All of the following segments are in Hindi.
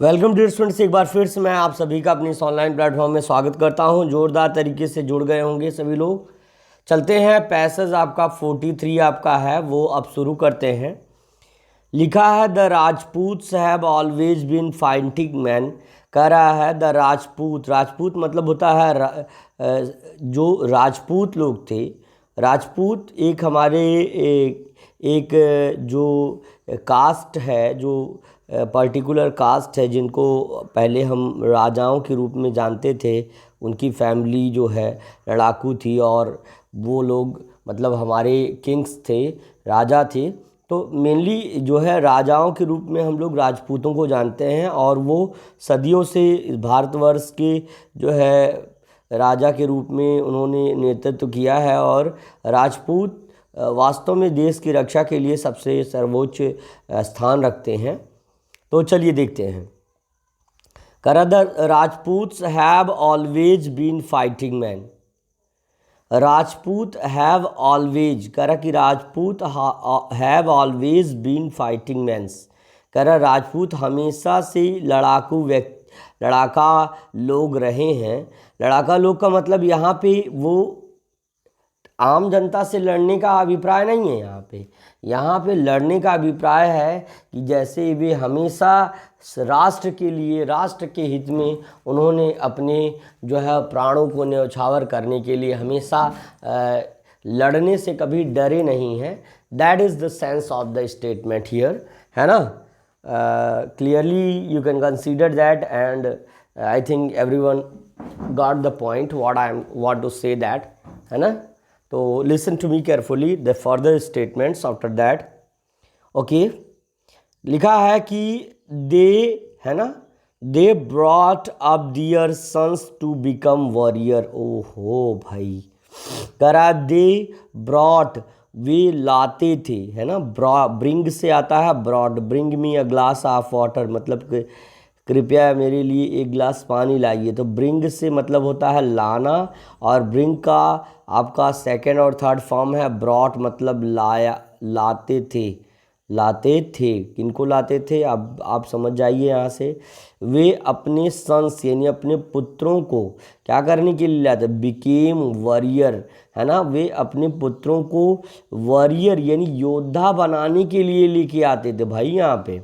वेलकम डियर स्टूडेंट्स, एक बार फिर से मैं आप सभी का अपनी इस ऑनलाइन प्लेटफॉर्म में स्वागत करता हूं। जोरदार तरीके से जुड़ गए होंगे सभी लोग। चलते हैं, पैसेज आपका 43 आपका है वो अब शुरू करते हैं। लिखा है the Rajputs have always been fighting man. कह रहा है द राजपूत, राजपूत मतलब होता है जो राजपूत लोग थे। राजपूत एक हमारे एक जो कास्ट है, जो पर्टिकुलर कास्ट है, जिनको पहले हम राजाओं के रूप में जानते थे। उनकी फैमिली जो है लड़ाकू थी और वो लोग मतलब हमारे किंग्स थे, राजा थे। तो मेनली जो है राजाओं के रूप में हम लोग राजपूतों को जानते हैं और वो सदियों से भारतवर्ष के जो है राजा के रूप में उन्होंने नेतृत्व किया है। और राजपूत वास्तव में देश की रक्षा के लिए सबसे सर्वोच्च स्थान रखते हैं। तो चलिए देखते हैं। The Rajputs have always been fighting man. Rajput have always, कह कि Rajput have always been fighting mans. कह रहा राजपूत हमेशा से लड़ाका लोग रहे हैं। लड़ाका लोग का मतलब यहाँ पे वो आम जनता से लड़ने का अभिप्राय नहीं है। यहाँ पे लड़ने का अभिप्राय है कि जैसे वे हमेशा राष्ट्र के लिए, राष्ट्र के हित में उन्होंने अपने जो है प्राणों को न्यौछावर करने के लिए हमेशा लड़ने से कभी डरे नहीं हैं। That is the sense of the statement here, है ना। Clearly you can consider that and I think everyone got the point what I am want to say that, है ना। तो listen to me carefully the further statements after that. Okay, लिखा है कि दे, है ना, they brought up their sons to become warrior. ओहो भाई, करा दे ब्रॉट, वे लाते थे, है ना। ब्रिंग से आता है brought, bring me a glass of water, मतलब कि कृपया मेरे लिए एक गिलास पानी लाइए। तो ब्रिंग से मतलब होता है लाना, और ब्रिंग का आपका सेकंड और थर्ड फॉर्म है ब्रॉट, मतलब लाया, लाते थे। लाते थे, किनको लाते थे अब आप समझ जाइए यहाँ से। वे अपने सन्स यानी अपने पुत्रों को क्या करने के लिए लाते, बिकेम वॉरियर, है ना। वे अपने पुत्रों को वॉरियर यानी योद्धा बनाने के लिए लेके आते थे भाई। यहाँ पे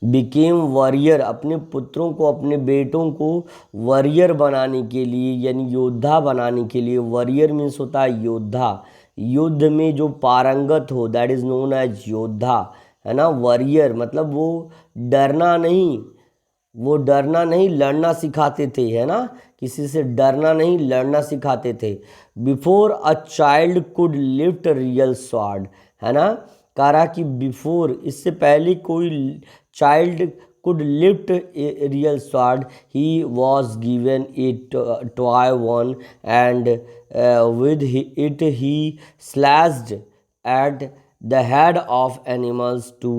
बिकेम वॉरियर, अपने पुत्रों को, अपने बेटों को वॉरियर बनाने के लिए यानी योद्धा बनाने के लिए। वॉरियर मीन्स होता है योद्धा, युद्ध में जो पारंगत हो, दैट इज़ नोन एज योद्धा, है ना। वॉरियर मतलब वो डरना नहीं, वो डरना नहीं लड़ना सिखाते थे, है ना। किसी से डरना नहीं लड़ना सिखाते थे। Before a child could lift real sword, है ना। कह रहा कि बिफोर, इससे पहले कोई child could lift a real sword, he was given a toy one and with it he slashed at the head of animals to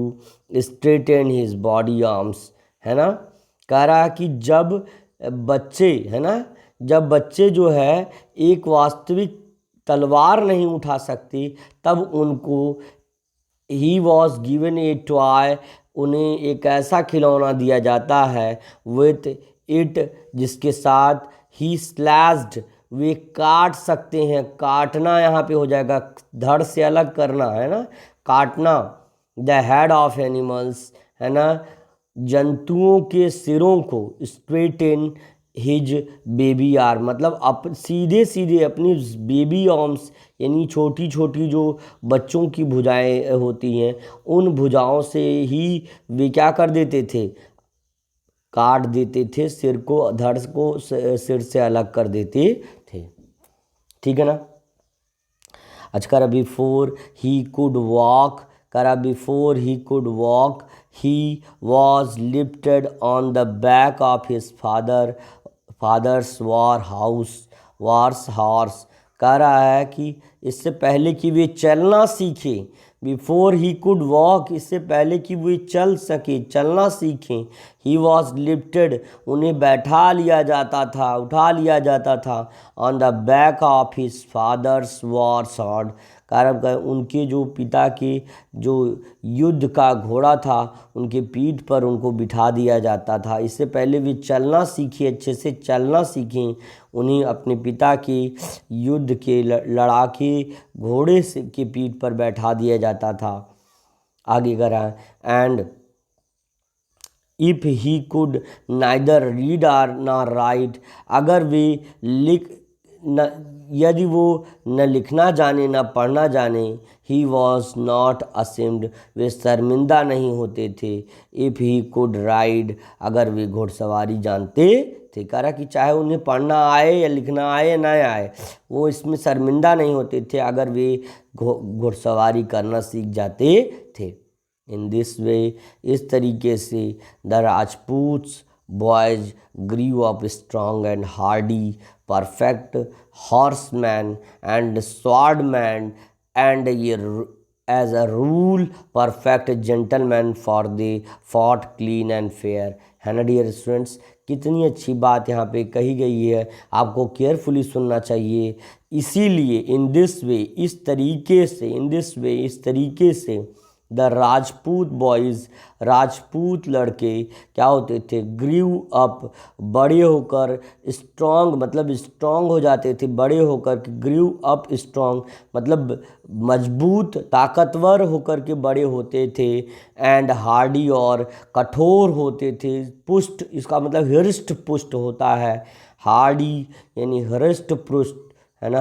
straighten his body arms, है ना। कह रहा कि जब बच्चे, है ना, जब बच्चे जो है एक वास्तविक तलवार नहीं उठा सकते, तब उनको ही वॉज गिवन ए टॉय, उन्हें एक ऐसा खिलौना दिया जाता है, विथ इट, जिसके साथ ही स्लैश्ड, वे काट सकते हैं। काटना यहाँ पे हो जाएगा, धड़ से अलग करना, है ना, काटना। द हेड ऑफ एनिमल्स, है ना, जंतुओं के सिरों को। स्ट्रेटन हिज बेबी आर्म, मतलब सीधे सीधे अपनी बेबी आर्म्स यानी छोटी छोटी जो बच्चों की भुजाएं होती हैं, उन भुजाओं से ही वे क्या कर देते थे, काट देते थे सिर को, धड़ को सिर से अलग कर देते थे। ठीक है ना। अच्छा, करा बिफोर ही कुड वॉक, करा before he could walk he was lifted on the back of his father's Wars horse. कह रहा है कि इससे पहले कि वे चलना सीखें, बिफोर ही कुड वॉक, इससे पहले कि वे चल सके, चलना सीखें, ही वॉज लिफ्टेड, उन्हें बैठा लिया जाता था, उठा लिया जाता था, on the back of his father's war sword. कारण का उनके जो पिता के जो युद्ध का घोड़ा था उनके पीठ पर उनको बिठा दिया जाता था। इससे पहले वे चलना सीखे, अच्छे से चलना सीखें, उन्हें अपने पिता के युद्ध के लड़ाके घोड़े से के पीठ पर बैठा दिया जाता था। आगे करा, and if he could neither read or nor write, अगर वे यदि वो न लिखना जाने न पढ़ना जाने, ही वॉज नॉट असेम्ड, वे शर्मिंदा नहीं होते थे। इफ़ ही कुड राइड, अगर वे घुड़सवारी जानते थे, कह रहा कि चाहे उन्हें पढ़ना आए या लिखना आए या ना आए, वो इसमें शर्मिंदा नहीं होते थे अगर वे घुड़सवारी करना सीख जाते थे। इन दिस वे, इस तरीके से the Rajputs boys grew up strong and hardy, perfect horseman and swordman, and as a rule perfect gentleman, for they fought clean and fair। है ना डियर स्टूडेंट्स, कितनी अच्छी बात यहाँ पे कही गई है, आपको केयरफुली सुनना चाहिए। इसीलिए इन दिस वे, इस तरीके से, इन दिस वे, इस तरीके से द राजपूत बॉयज़, राजपूत लड़के क्या होते थे, ग्रीव अप, बड़े होकर, स्ट्रॉन्ग मतलब स्ट्रॉन्ग हो जाते थे, बड़े होकर, ग्रीव अप स्ट्रॉन्ग मतलब मजबूत ताकतवर होकर के बड़े होते थे, एंड हार्डी और कठोर होते थे, पुष्ट इसका मतलब हृष्ट पुष्ट होता है, हार्डी यानी हृष्ट पुष्ट, है ना,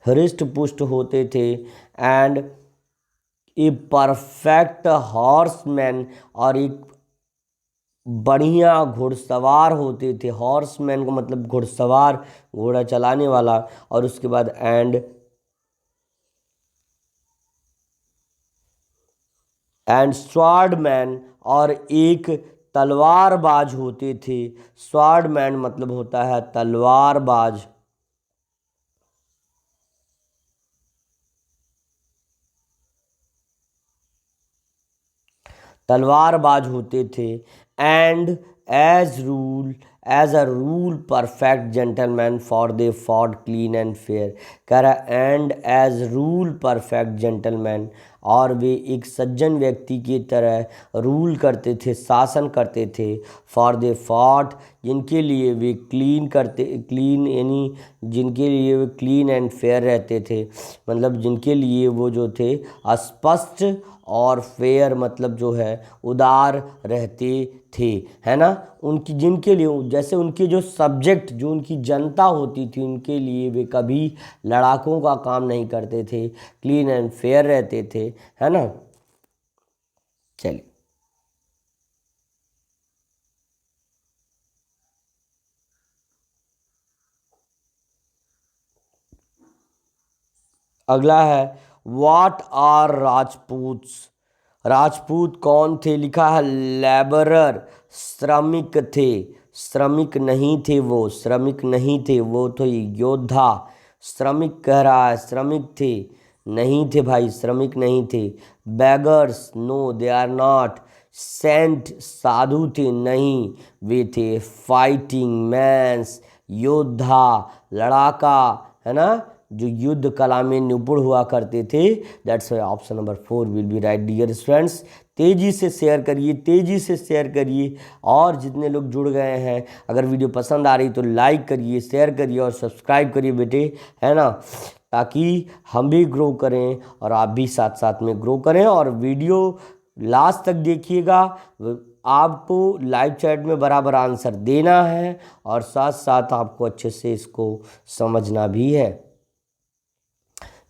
हृष्ट पुष्ट होते थे, एंड ए परफेक्ट हॉर्समैन, और एक बढ़िया घुड़सवार होते थे। हॉर्समैन का मतलब घुड़सवार, घोड़ा चलाने वाला, और उसके बाद एंड स्वॉर्डमैन, और एक तलवारबाज होते थे। स्वॉर्डमैन मतलब होता है तलवारबाज। तलवारबाज होते थे, and as a rule perfect gentleman, for they fought clean and fair. कह रहा and as rule perfect gentleman, और वे एक सज्जन व्यक्ति की तरह रूल करते थे, शासन करते थे। फॉर दे फॉट, जिनके लिए वे क्लीन यानी जिनके लिए वे क्लीन एंड फेयर रहते थे, मतलब जिनके लिए वो जो थे स्पष्ट और फेयर मतलब जो है उदार रहते थे, है ना। उनकी जिनके लिए जैसे उनके जो सब्जेक्ट, जो उनकी जनता होती थी, उनके लिए वे कभी लड़ाकों का काम नहीं करते थे, क्लीन एंड फेयर रहते थे, है ना। चलिए अगला है, व्हाट आर राजपूत्स। राजपूत कौन थे, लिखा है लेबरर, श्रमिक थे। श्रमिक नहीं थे वो, श्रमिक नहीं थे वो, तो योद्धा। श्रमिक कह रहा है, श्रमिक थे, नहीं थे भाई, श्रमिक नहीं थे। Beggars, no they are not. Saint, साधु थे, नहीं वे थे फाइटिंग मैंस, योद्धा, लड़ाका, है ना, जो युद्ध कला में निपुण हुआ करते थे। That's why option number 4 will be right dear students. तेज़ी से शेयर करिए, तेज़ी से शेयर करिए, और जितने लोग जुड़ गए हैं, अगर वीडियो पसंद आ रही तो लाइक करिए, शेयर करिए और सब्सक्राइब करिए बेटे, है ना, ताकि हम भी ग्रो करें और आप भी साथ साथ में ग्रो करें। और वीडियो लास्ट तक देखिएगा, आपको लाइव चैट में बराबर आंसर देना है और साथ साथ आपको अच्छे से इसको समझना भी है।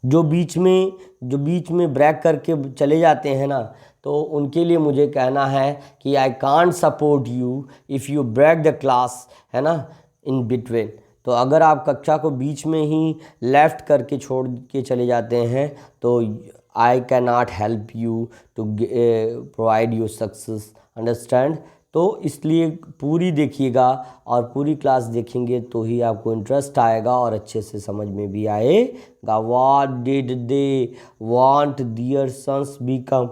जो बीच में ब्रेक करके चले जाते हैं ना, तो उनके लिए मुझे कहना है कि I can't support you if you break the class, है ना, इन बिटवीन। तो अगर आप कक्षा को बीच में ही लेफ्ट करके छोड़ के चले जाते हैं, तो I can not help you to provide you success, understand. तो इसलिए पूरी देखिएगा, और पूरी क्लास देखेंगे तो ही आपको इंटरेस्ट आएगा और अच्छे से समझ में भी आएगा। What did they want their sons become.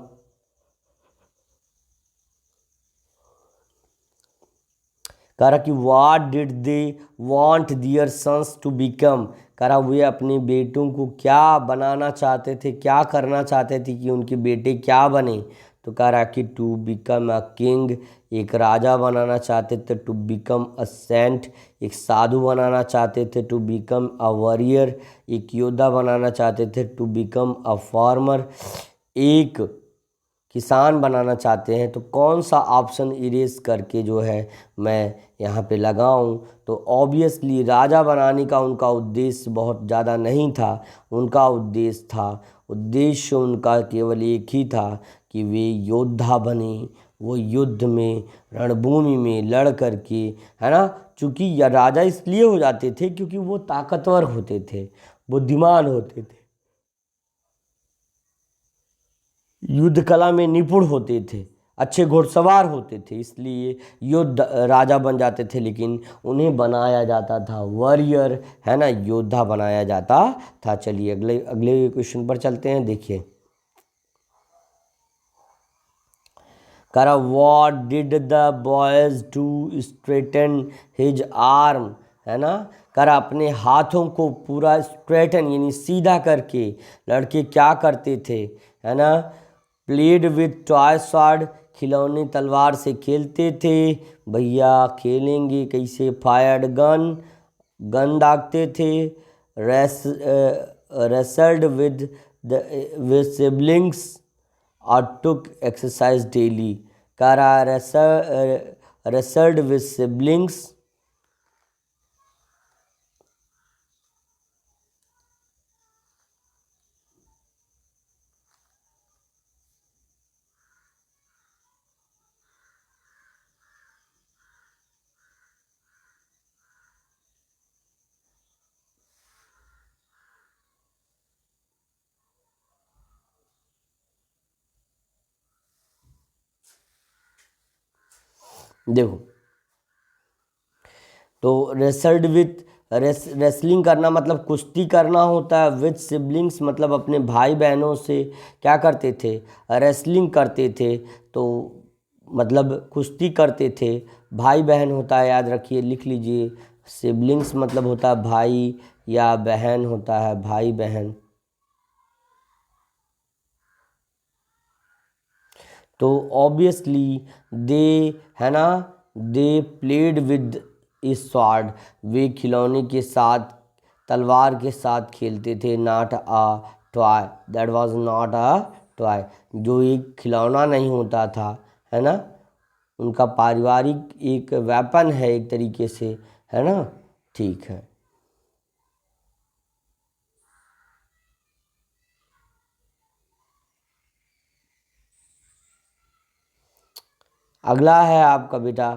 कह रहा कि what did they want their sons to become, कह रहा वे अपने बेटों को क्या बनाना चाहते थे, क्या करना चाहते थे कि उनके बेटे क्या बने। तो कह रहा कि टू बिकम अ किंग, एक राजा बनाना चाहते थे, टू बिकम अ सेंट, एक साधु बनाना चाहते थे, टू बिकम अ वॉरियर, एक योद्धा बनाना चाहते थे, टू बिकम अ फार्मर, एक किसान बनाना चाहते हैं। तो कौन सा ऑप्शन इरेज करके जो है मैं यहाँ पे लगाऊं, तो ऑब्वियसली राजा बनाने का उनका उद्देश्य बहुत ज़्यादा नहीं था। उनका उद्देश्य उनका केवल एक ही था कि वे योद्धा बने, वो युद्ध में रणभूमि में लड़ करके, है ना, चूँकि यह राजा इसलिए हो जाते थे क्योंकि वो ताकतवर होते थे, बुद्धिमान होते थे, युद्ध कला में निपुण होते थे, अच्छे घुड़सवार होते थे, इसलिए युद्ध राजा बन जाते थे। लेकिन उन्हें बनाया जाता था वॉरियर, है ना, योद्धा बनाया जाता था। चलिए अगले अगले क्वेश्चन पर चलते हैं। देखिए करा what did the boys to straighten his arm, है ना, करा अपने हाथों को पूरा स्ट्रेटन यानी सीधा करके लड़के क्या करते थे, है ना, प्लेड विथ टॉय स्वॉर्ड, खिलौने तलवार से खेलते थे। भैया खेलेंगे कैसे, फायर्ड गन, गन दागते थे, रेसल्ड विद सिबलिंग्स और टुक एक्सरसाइज डेली, करा रेसल्ड विद सिबलिंग्स। देखो तो रेसल्ड विथ रेसलिंग करना मतलब कुश्ती करना होता है, विथ सिबलिंग्स मतलब अपने भाई बहनों से क्या करते थे, रेसलिंग करते थे, तो मतलब कुश्ती करते थे। भाई बहन होता है, याद रखिए, लिख लीजिए, सिबलिंग्स मतलब होता है भाई या बहन होता है, भाई बहन। तो ऑब्वियसली दे, है ना, they played with a sword, वे खिलौने के साथ, तलवार के साथ खेलते थे। Not a toy, that was not a toy, जो एक खिलौना नहीं होता था, है ना, उनका पारिवारिक एक वेपन है एक तरीके से, है ना। ठीक है, अगला है आपका बेटा,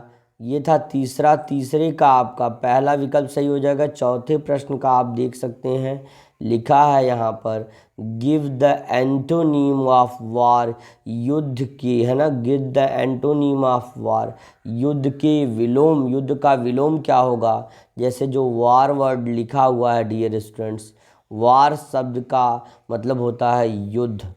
ये था तीसरे का आपका पहला विकल्प सही हो जाएगा। चौथे प्रश्न का आप देख सकते हैं, लिखा है यहाँ पर, give the antonym of war, युद्ध के, है ना, give the antonym of war, युद्ध के विलोम, युद्ध का विलोम क्या होगा। जैसे जो वार वर्ड लिखा हुआ है डियर स्टूडेंट्स, वार शब्द का मतलब होता है युद्ध,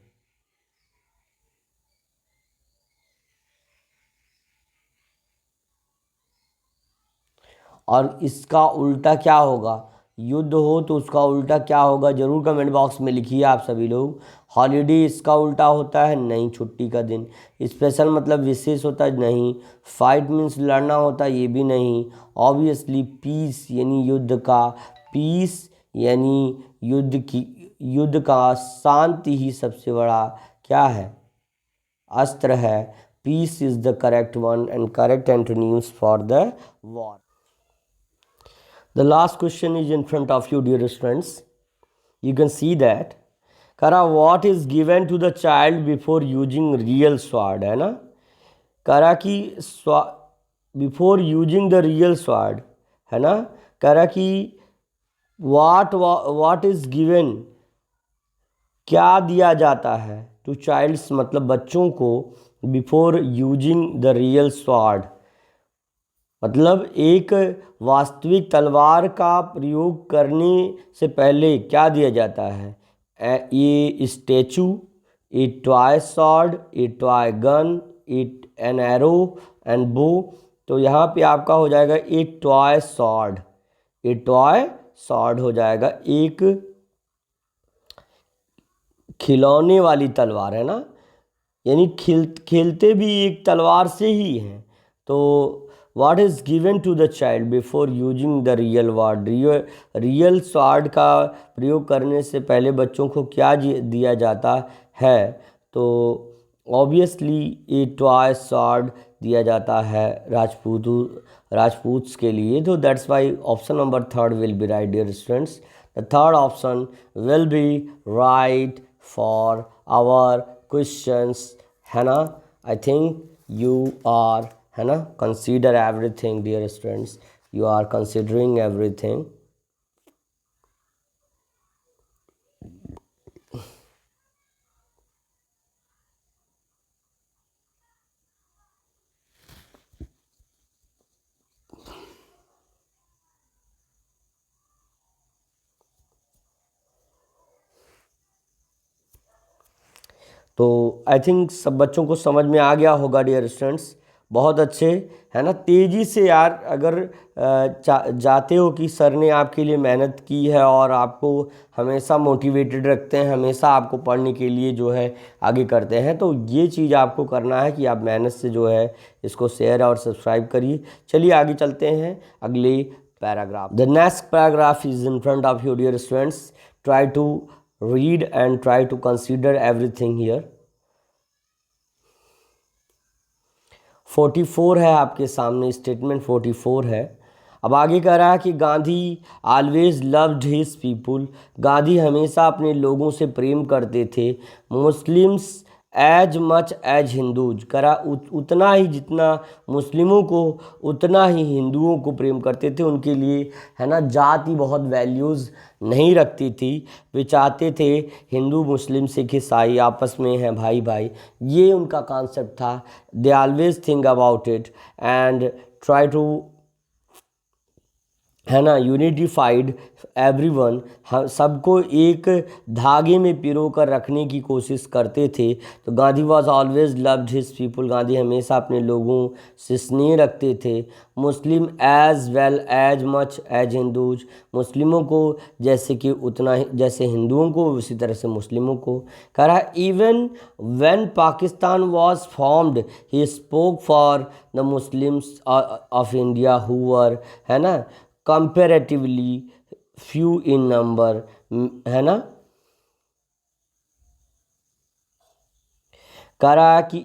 और इसका उल्टा क्या होगा, युद्ध हो तो उसका उल्टा क्या होगा, जरूर कमेंट बॉक्स में लिखिए आप सभी लोग। हॉलीडे इसका उल्टा होता है, नहीं, छुट्टी का दिन। स्पेशल मतलब विशेष होता है, नहीं। फाइट मीन्स लड़ना होता है, ये भी नहीं। ऑब्वियसली पीस यानी युद्ध का, पीस यानी युद्ध की, युद्ध का शांति ही सबसे बड़ा क्या है, अस्त्र है। Peace is the correct one and correct antonyms for the war. The last question is in front of you, dear students. You can see that. Kara, what is given to the child before using real sword, है ना। करा कि before using the real sword, है ना, करा कि वाट इज गिवन, क्या दिया जाता है, टू चाइल्ड्स मतलब बच्चों को, before using the real sword मतलब एक वास्तविक तलवार का प्रयोग करने से पहले क्या दिया जाता है, ये statue, A toy sword, A toy gun, it an arrow and बो, तो यहाँ पे आपका हो जाएगा ए टॉय सॉर्ड, ए टॉय सॉर्ड हो जाएगा, एक खिलौने वाली तलवार, है ना, यानी खेलते भी एक तलवार से ही हैं। तो what is given to the child before using the real word, real sword का प्रयोग करने से पहले बच्चों को क्या दिया जाता है, तो ऑब्वियसली ए टॉय स्वार्ड दिया जाता है राजपूत्स के लिए। तो that's why option number third will be right dear students, the third option will be right for our questions, है ना। आई थिंक यू आर, है ना, consider everything dear students, you are considering everything. तो आई थिंक सब बच्चों को समझ में आ गया होगा डियर स्टूडेंट्स, बहुत अच्छे, है ना। तेज़ी से यार अगर जाते हो कि सर ने आपके लिए मेहनत की है और आपको हमेशा मोटिवेटेड रखते हैं, हमेशा आपको पढ़ने के लिए जो है आगे करते हैं, तो ये चीज़ आपको करना है कि आप मेहनत से जो है इसको शेयर और सब्सक्राइब करिए। चलिए आगे चलते हैं अगले paragraph. The next paragraph is in front of you dear students, try to read and try to consider everything here। 44 है आपके सामने, स्टेटमेंट 44 है। अब आगे कह रहा है कि Gandhi always loved his people, Gandhi हमेशा अपने लोगों से प्रेम करते थे। Muslims as much as Hindus, करा उतना ही जितना मुस्लिमों को उतना ही हिंदुओं को प्रेम करते थे, उनके लिए, है ना, जाति बहुत वैल्यूज़ नहीं रखती थी। वे चाहते थे हिंदू मुस्लिम सिख ईसाई आपस में हैं भाई भाई, ये उनका कॉन्सेप्ट था। They always think about it and try to, है ना, यूनिटिफाइड एवरीवन, सबको एक धागे में पिरो कर रखने की कोशिश करते थे। तो Gandhi was always loved his people, Gandhi हमेशा अपने लोगों से स्नेह रखते थे। Muslim as well as much as Hindus, मुस्लिमों को जैसे कि उतना ही जैसे हिंदुओं को उसी तरह से मुस्लिमों को। कह रहा है even when Pakistan was formed he spoke for the Muslims of India who were, है ना, कंपेरेटिवली फ्यू इन नंबर, है ना। कह रहा कि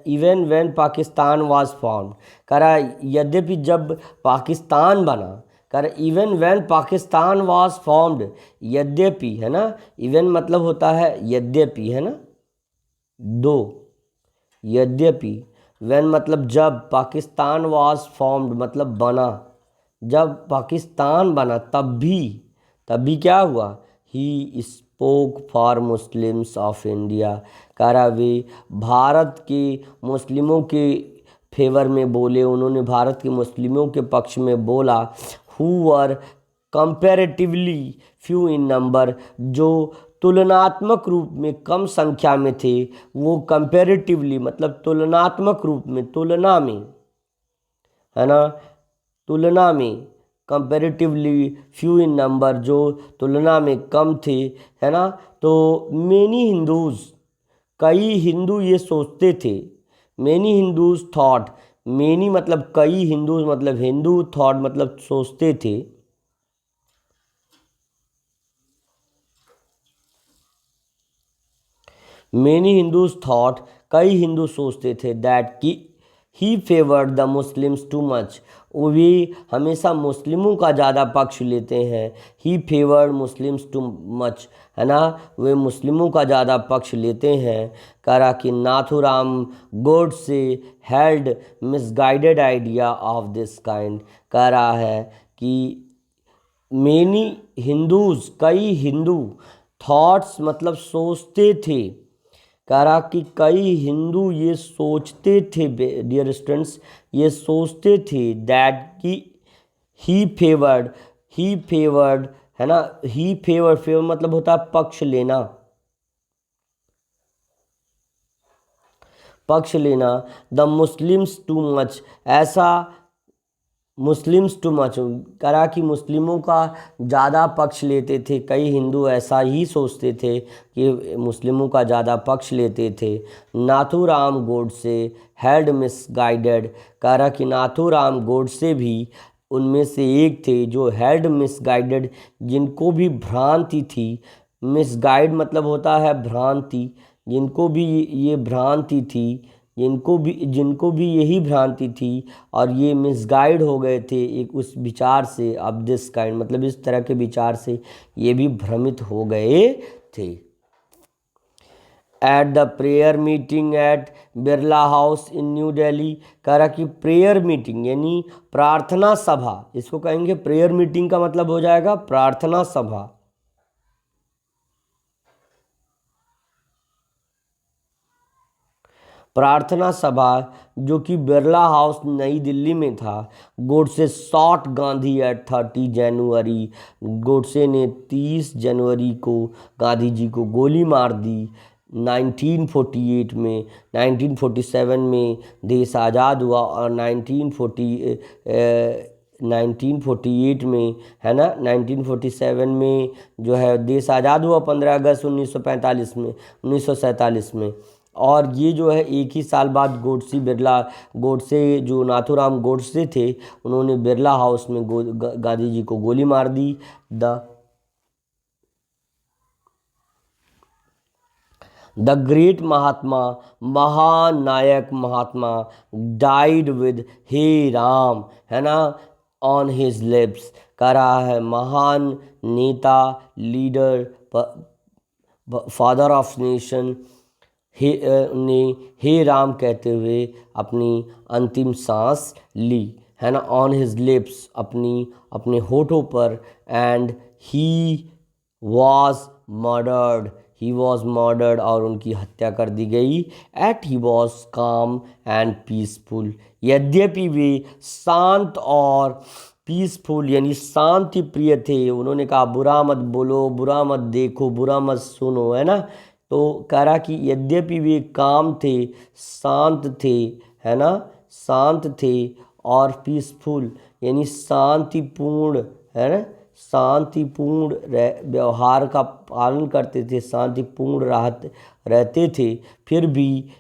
even when Pakistan was form, कह रहा यद्यपि जब पाकिस्तान बना, कह रहा even when Pakistan was formed, यद्यपि, है ना, इवन मतलब होता है यद्यपि, है ना, दो, यद्यपि, व्हेन मतलब जब, पाकिस्तान वाज फॉर्म्ड मतलब बना, जब पाकिस्तान बना तब भी क्या हुआ, he spoke for Muslims of India, कह रहा वे भारत के मुस्लिमों के फेवर में बोले, उन्होंने भारत के मुस्लिमों के पक्ष में बोला। Who were comparatively few in number, जो तुलनात्मक रूप में कम संख्या में थे, वो कंपैरेटिवली मतलब तुलनात्मक रूप में, तुलना में, है ना, तुलना में, कंपैरेटिवली फ्यू इन नंबर, जो तुलना में कम थे, है ना। तो मेनी हिंदूज, कई हिंदू ये सोचते थे, मेनी हिंदूज थॉट, मेनी मतलब कई, हिंदूज मतलब हिंदू, थॉट मतलब सोचते थे, मेनी हिंदूज थॉट, कई हिंदू सोचते थे, दैट कि he favoured the Muslims too much, वे हमेशा मुस्लिमों का ज़्यादा पक्ष लेते हैं। He favoured Muslims too much, है ना, वे मुस्लिमों का ज़्यादा पक्ष लेते हैं। कह रहा कि Nathuram Godse held misguided idea of this kind, कह रहा है कि मेनी हिंदूज, कई हिंदू, थॉट्स मतलब सोचते थे, कह रहा कि कई हिंदू ये सोचते थे डियर स्टूडेंट्स, ये सोचते थे दैट कि ही फेवर्ड, है ना, ही फेवर मतलब होता है पक्ष लेना, पक्ष लेना, द मुस्लिम्स टू मच, ऐसा मुस्लिम्स टू मच, करा कि मुस्लिमों का ज़्यादा पक्ष लेते थे। कई हिंदू ऐसा ही सोचते थे कि मुस्लिमों का ज़्यादा पक्ष लेते थे। नाथूराम गोडसे हैड मिसगाइडेड, करा कि नाथूराम गोडसे भी उनमें से एक थे जो हैड मिसगाइडेड, जिनको भी भ्रांति थी। मिसगाइड मतलब होता है भ्रांति, जिनको भी ये भ्रांति थी, जिनको भी यही भ्रांति थी और ये मिसगाइड हो गए थे एक उस विचार से, अब दिस काइंड मतलब इस तरह के विचार से ये भी भ्रमित हो गए थे। At the prayer meeting at Birla house in new Delhi, कह रहा कि प्रेयर मीटिंग यानी प्रार्थना सभा, इसको कहेंगे प्रेयर मीटिंग का मतलब हो जाएगा प्रार्थना सभा। प्रार्थना सभा जो कि बिरला हाउस नई दिल्ली में था। गोडसे शॉट गांधी एट 30 जनवरी, गोडसे ने 30 जनवरी को गांधी जी को गोली मार दी। 1948 में, 1947 में देश आज़ाद हुआ और 1948 में, है ना, 1947 में जो है देश आज़ाद हुआ 15 अगस्त 1945 में, 1947 में। और ये जो है एक ही साल बाद गोडसे जो नाथूराम गोडसे थे उन्होंने बिरला हाउस में गांधी जी को गोली मार दी। द ग्रेट महात्मा, महानायक महात्मा, डाइड विद हे राम, है ना, ऑन हिज लिप्स, कह रहा है महान नेता, लीडर, फादर ऑफ नेशन ने हे राम कहते हुए अपनी अंतिम सांस ली, है ना, ऑन हिज लिप्स, अपने होठों पर। एंड ही वॉज मर्डर्ड, और उनकी हत्या कर दी गई। एट ही वॉज काम एंड पीसफुल, यद्यपि वे शांत और पीसफुल यानी शांति प्रिय थे। उन्होंने कहा बुरा मत बोलो, बुरा मत देखो, बुरा मत सुनो, है ना। तो कह रहा कि यद्यपि वे काम थे, शांत थे, है ना, शांत थे और पीसफुल यानी शांतिपूर्ण, है ना, शांतिपूर्ण व्यवहार का पालन करते थे, शांतिपूर्ण रहते थे, फिर भी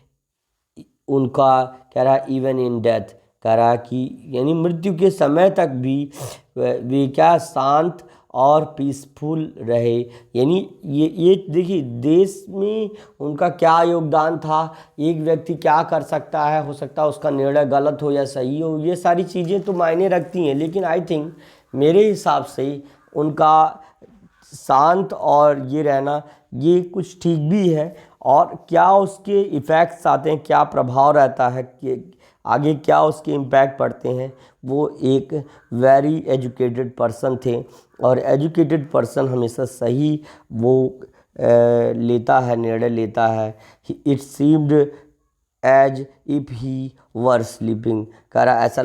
उनका कह रहा इवन इन डेथ, कह रहा कि यानी मृत्यु के समय तक भी वे क्या शांत और पीसफुल रहे। यानी ये देखिए देश में उनका क्या योगदान था। एक व्यक्ति क्या कर सकता है, हो सकता है उसका निर्णय गलत हो या सही हो, ये सारी चीज़ें तो मायने रखती हैं, लेकिन आई थिंक मेरे हिसाब से उनका शांत और ये रहना ये कुछ ठीक भी है। और क्या उसके इफ़ेक्ट्स आते हैं, क्या प्रभाव रहता है कि आगे क्या उसके इम्पैक्ट पड़ते हैं, वो एक वेरी एजुकेटेड पर्सन थे। और एजुकेटेड पर्सन हमेशा सही वो लेता है, निर्णय लेता है। It seemed as if he were sleeping, कह रहा ऐसा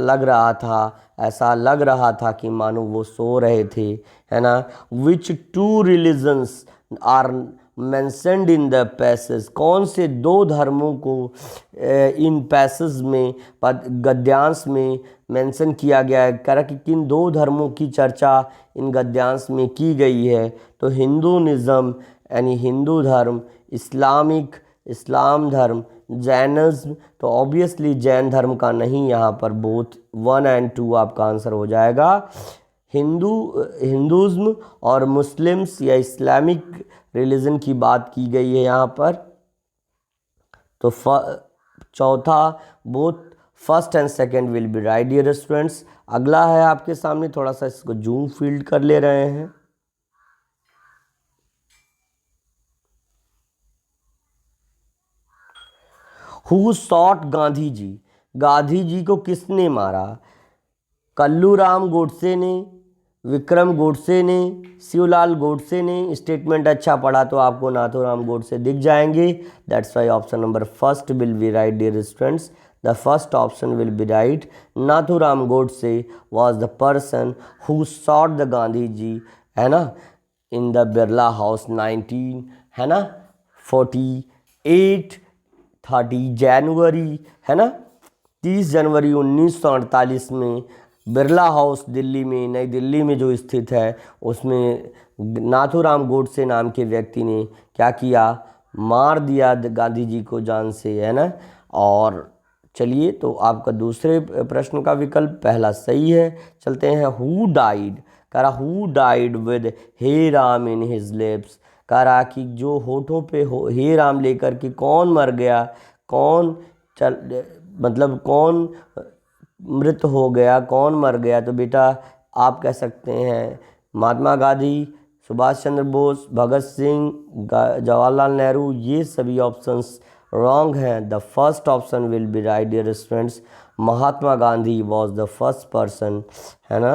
लग रहा था कि मानो वो सो रहे थे, है ना। Which two religions are mentioned in the passage, कौन से दो धर्मों को इन पैसेज में गद्यांश में मेंशन किया गया है। कह रहा कि किन दो धर्मों की चर्चा इन गद्यांश में की गई है। तो हिंदूनिज़्म यानी हिंदू धर्म, इस्लाम धर्म, जैनिज्म, तो ऑब्वियसली जैन धर्म का नहीं, यहाँ पर बोथ 1 और 2 आपका आंसर हो जाएगा। हिंदुज़्म और मुस्लिम्स या इस्लामिक रिलीजन की बात की गई है यहाँ पर। तो चौथा both first and second will be right dear students. अगला है आपके सामने, थोड़ा सा इसको जूम फील्ड कर ले रहे हैं। हु शॉट गांधी जी, गांधी जी को किसने मारा। कल्लूराम गोडसे ने, विक्रम गोडसे ने, शिवलाल गोडसे ने। स्टेटमेंट अच्छा पढ़ा तो आपको नाथूराम गोडसे दिख जाएंगे। That's why option number first will be right dear students. The first option will be right. Nathuram Godse was the person who shot the Gandhi ji, है ना, इन द बिरला हाउस 19, है ना, 48 30 जनवरी, है ना, 30 जनवरी 1948 में बिरला हाउस दिल्ली में, नई दिल्ली में जो स्थित है, उसमें नाथूराम गोडसे नाम के व्यक्ति ने क्या किया, मार दिया गांधी जी को जान से, है ना। और चलिए, तो आपका दूसरे प्रश्न का विकल्प पहला सही है। चलते हैं, हु डाइड, कह रहा हु डाइड विद हे राम इन हिज लिप्स, कह रहा कि जो होठों पे हे राम लेकर के कौन मर गया, कौन मतलब कौन मृत हो गया, कौन मर गया, तो बेटा आप कह सकते हैं महात्मा गांधी, सुभाष चंद्र बोस, भगत सिंह, जवाहरलाल नेहरू। ये सभी ऑप्शंस रॉन्ग हैं। The first option will be right dear students. Mahatma Gandhi was the first person, है ना,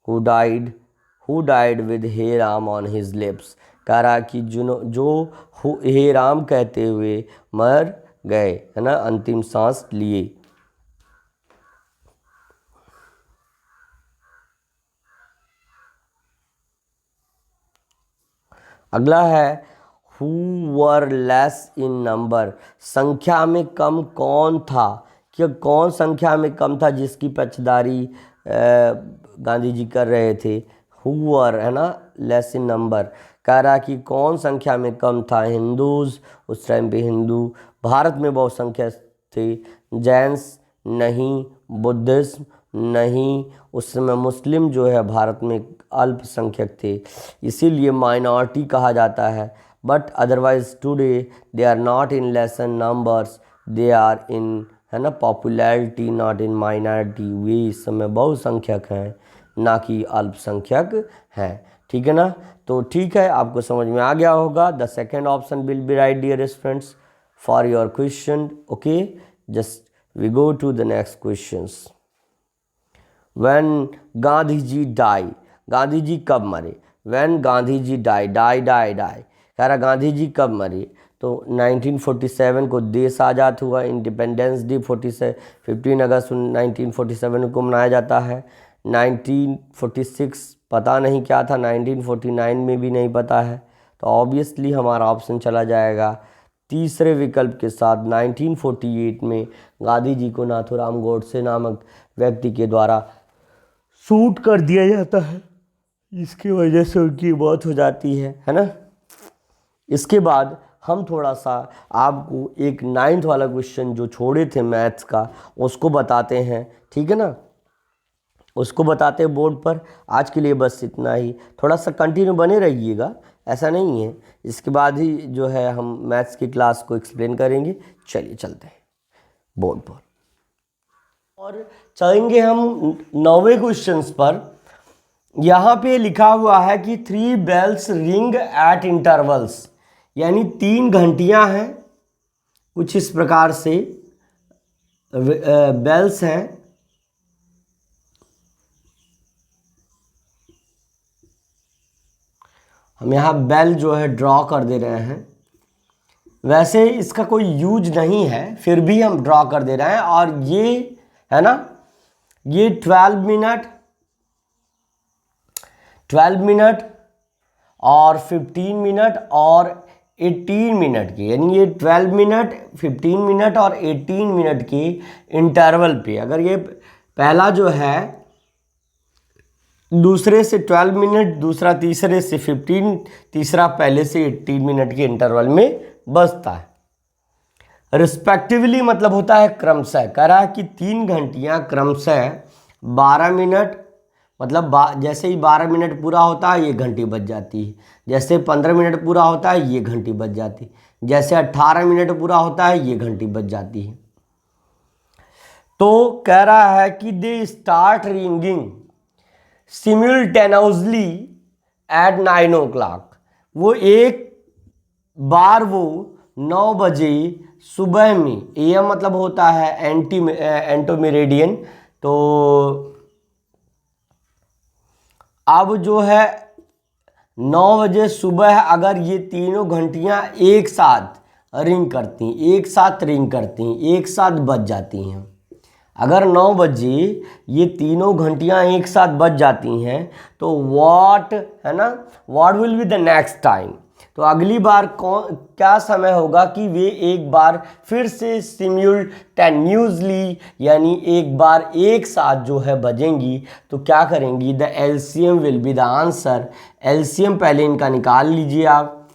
हु डाइड विद हे राम ऑन हिज लिप्स, कह रहा कि जो हे राम कहते हुए मर गए, है ना, अंतिम सांस लिए। अगला है who were less in number, संख्या में कम कौन था, कि कौन संख्या में कम था जिसकी पक्षधारी गांधी जी कर रहे थे। हु वर, है ना, लेस इन नंबर, कह रहा कि कौन संख्या में कम था। हिंदूज, उस टाइम पे हिंदू भारत में बहुत संख्या थे, जैन्स नहीं, बुद्धिज्म नहीं, उस समय मुस्लिम जो है भारत में अल्पसंख्यक थे, इसीलिए माइनॉरिटी कहा जाता है। But otherwise today they are not in less in numbers, they are in, है ना, पॉपुलैरिटी, नॉट इन माइनॉरिटी। वे इस समय बहुसंख्यक हैं, ना कि अल्पसंख्यक हैं, ठीक है ना। तो ठीक है, आपको समझ में आ गया होगा। The second option will be right dear friends for your question. Okay, just we go to the next questions. When Gandhi ji die, Gandhi ji कब मरे। When गांधी जी डाई, कह रहा गांधी जी कब मरे, तो 1947 को देश आज़ाद हुआ, इंडिपेंडेंस डे 15 अगस्त 1947 को मनाया जाता है। 1946 पता नहीं क्या था, 1949 में भी नहीं पता है, तो ऑब्वियसली हमारा ऑप्शन चला जाएगा तीसरे विकल्प के साथ। 1948 में गांधी जी को नाथूराम गोडसे नामक व्यक्ति के द्वारा शूट कर दिया जाता है, इसकी वजह से उनकी मौत हो जाती है ना। इसके बाद हम थोड़ा सा आपको एक 9th वाला क्वेश्चन जो छोड़े थे मैथ्स का, उसको बताते हैं, ठीक है ना, उसको बताते हैं बोर्ड पर। आज के लिए बस इतना ही, थोड़ा सा कंटिन्यू बने रहिएगा, ऐसा नहीं है, इसके बाद ही जो है हम मैथ्स की क्लास को एक्सप्लेन करेंगे। चलिए चलते हैं बोर्ड पर और चलेंगे हम 9वें क्वेश्चंस पर। यहाँ पे लिखा हुआ है कि 3 बेल्स रिंग एट इंटरवल्स, यानी 3 घंटियाँ हैं, कुछ इस प्रकार से बेल्स हैं। हम यहाँ बेल जो है ड्रॉ कर दे रहे हैं, वैसे इसका कोई यूज नहीं है, फिर भी हम ड्रॉ कर दे रहे हैं। और ये है ना, ये 12 मिनट और 15 मिनट और 18 मिनट के, यानी ये 12 मिनट, 15 मिनट और 18 मिनट के इंटरवल पे, अगर ये पहला जो है दूसरे से 12 मिनट, दूसरा तीसरे से 15, तीसरा पहले से 18 मिनट के इंटरवल में बजता है रिस्पेक्टिवली, मतलब होता है क्रमशः। कह रहा है कि 3 घंटियाँ क्रमशः 12 मिनट, मतलब जैसे ही 12 मिनट पूरा होता है ये घंटी बज जाती है, जैसे 15 मिनट पूरा होता है ये घंटी बज जाती है, जैसे 18 मिनट पूरा होता है ये घंटी बज जाती है। तो कह रहा है कि they start ringing simultaneously at 9 o'clock, वो एक बार वो 9 बजे सुबह में, एएम मतलब होता है एंटोमेरिडियन, तो अब जो है 9 बजे सुबह अगर ये तीनों घंटियां एक साथ रिंग करती हैं, एक साथ रिंग करती हैं, एक साथ बज जाती हैं, अगर 9 बजे ये तीनों घंटियां एक साथ बज जाती हैं, तो व्हाट, है ना, what will be the next time, तो अगली बार कौन क्या समय होगा कि वे एक बार फिर से सिम्युल्टेनियसली यानी एक बार एक साथ जो है बजेंगी। तो क्या करेंगी, the LCM will be the answer. LCM पहले इनका निकाल लीजिए आप।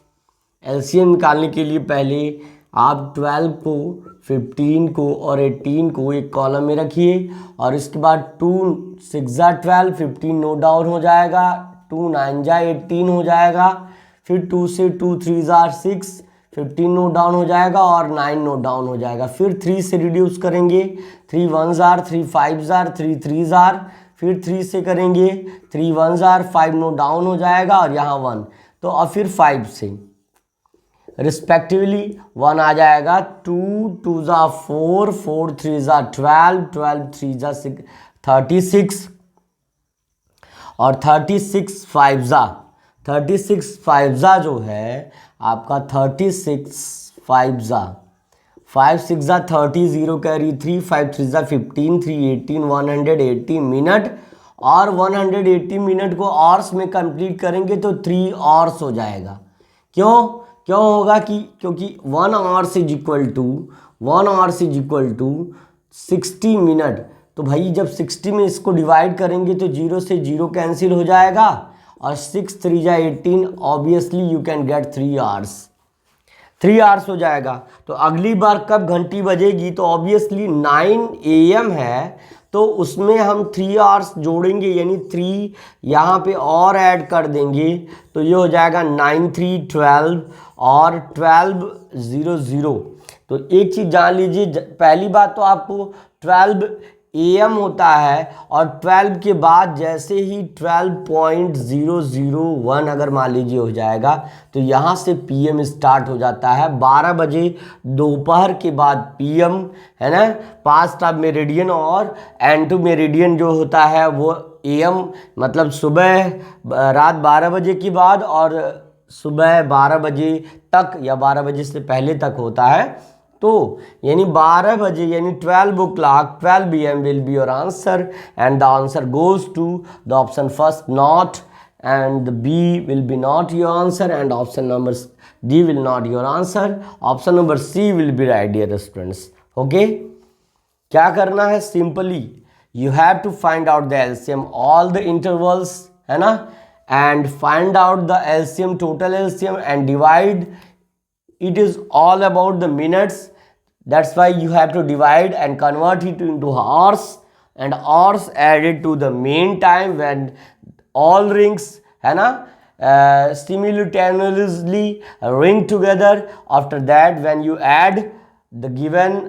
एलसीएम निकालने के लिए पहले आप 12 को, 15 को और 18 को एक कॉलम में रखिए और इसके बाद 2 6 जा 12, 15 नोट डाउन हो जाएगा, 2 9 जा 18 हो जाएगा, फिर 2 से 2 3 जार 6, 15 नोट डाउन हो जाएगा और 9 नोट डाउन हो जाएगा। फिर 3 से रिड्यूस करेंगे, 3 1 जार, 3 5 जार, 3 3 जार, फिर 3 से करेंगे, 3 1 जार, 5 नोट डाउन हो जाएगा और यहाँ 1। तो और फिर 5 से रिस्पेक्टिवली 1 आ जाएगा, 2 2 जा 4, 4 3 जा 12, 12 3 जा 36 और 36 5 जा जो है आपका 36 5 जा 5 6 जा 30, 0 कैरी 3, 5 3 जा 15, 3 18, 180 मिनट और 180 मिनट को आवर्स में कंप्लीट करेंगे तो 3 आवर्स हो जाएगा। क्यों होगा कि क्योंकि 1 hours is equal to 60 minute. तो भाई जब 60 में इसको डिवाइड करेंगे तो 0 से 0 कैंसिल हो जाएगा और 6 3 जा 18, obviously you can get 3 hours हो जाएगा। तो अगली बार कब घंटी बजेगी, तो ऑब्वियसली 9 AM है, तो उसमें हम 3 आवर्स जोड़ेंगे यानी 3 यहाँ पे और ऐड कर देंगे तो ये हो जाएगा 9 3 12 और 12 0 0। तो एक चीज़ जान लीजिए, पहली बात तो आपको 12 AM होता है और 12 के बाद जैसे ही 12.001 अगर मान लीजिए हो जाएगा तो यहाँ से PM स्टार्ट हो जाता है। 12 बजे दोपहर के बाद PM है ना, पास्ट ऑफ मेरिडियन और एंड टू मेरिडियन जो होता है वो AM मतलब सुबह रात 12 बजे के बाद और सुबह 12 बजे तक या 12 बजे से पहले तक होता है। तो यानी 12 बजे यानी 12 o'clock 12 PM will be your answer and the answer goes to the option first not, and the B will be not your answer and option number D will not your answer, option number C will be right dear students। okay, क्या करना है, simply you have to find out the LCM all the intervals है ना, and find out the LCM total LCM and divide। it is all about the minutes, that's why you have to divide and convert it into hours and hours added to the mean time when all rings है ना simultaneously ring together। after that when you add the given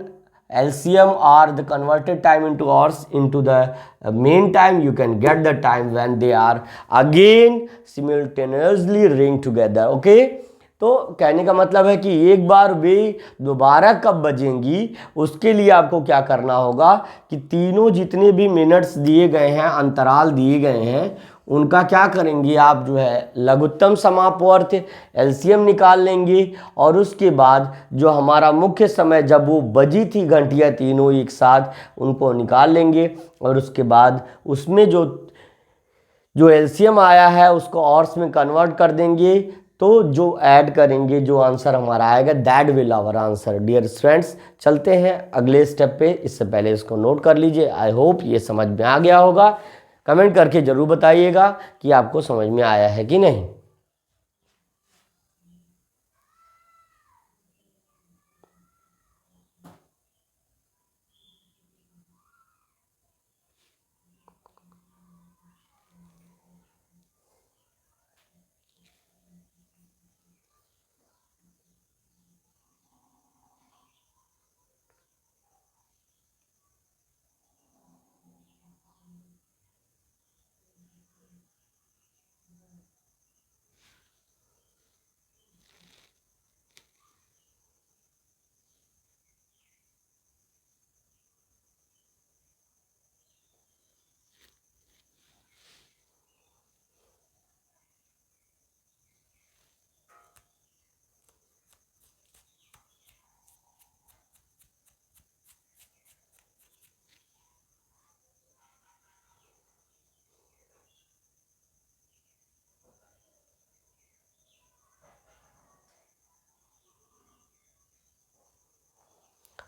LCM or the converted time into hours into the mean time, you can get the time when they are again simultaneously ring together। okay, तो कहने का मतलब है कि एक बार वे दोबारा कब बजेंगी उसके लिए आपको क्या करना होगा कि तीनों जितने भी मिनट्स दिए गए हैं, अंतराल दिए गए हैं, उनका क्या करेंगे आप जो है लघुत्तम समापवर्त LCM निकाल लेंगे और उसके बाद जो हमारा मुख्य समय जब वो बजी थी घंटियाँ तीनों एक साथ, उनको निकाल लेंगे और उसके बाद उसमें जो LCM आया है उसको आवर्स में कन्वर्ट कर देंगे। तो जो ऐड करेंगे जो आंसर हमारा आएगा that will our answer. Dear students, चलते हैं अगले स्टेप पे। इससे पहले इसको नोट कर लीजिए। आई होप ये समझ में आ गया होगा। कमेंट करके ज़रूर बताइएगा कि आपको समझ में आया है कि नहीं।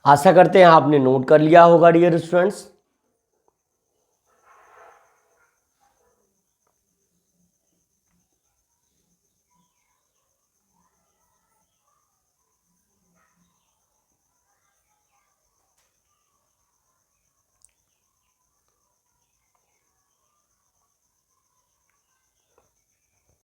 आशा करते हैं आपने नोट कर लिया होगा डियर स्टूडेंट्स।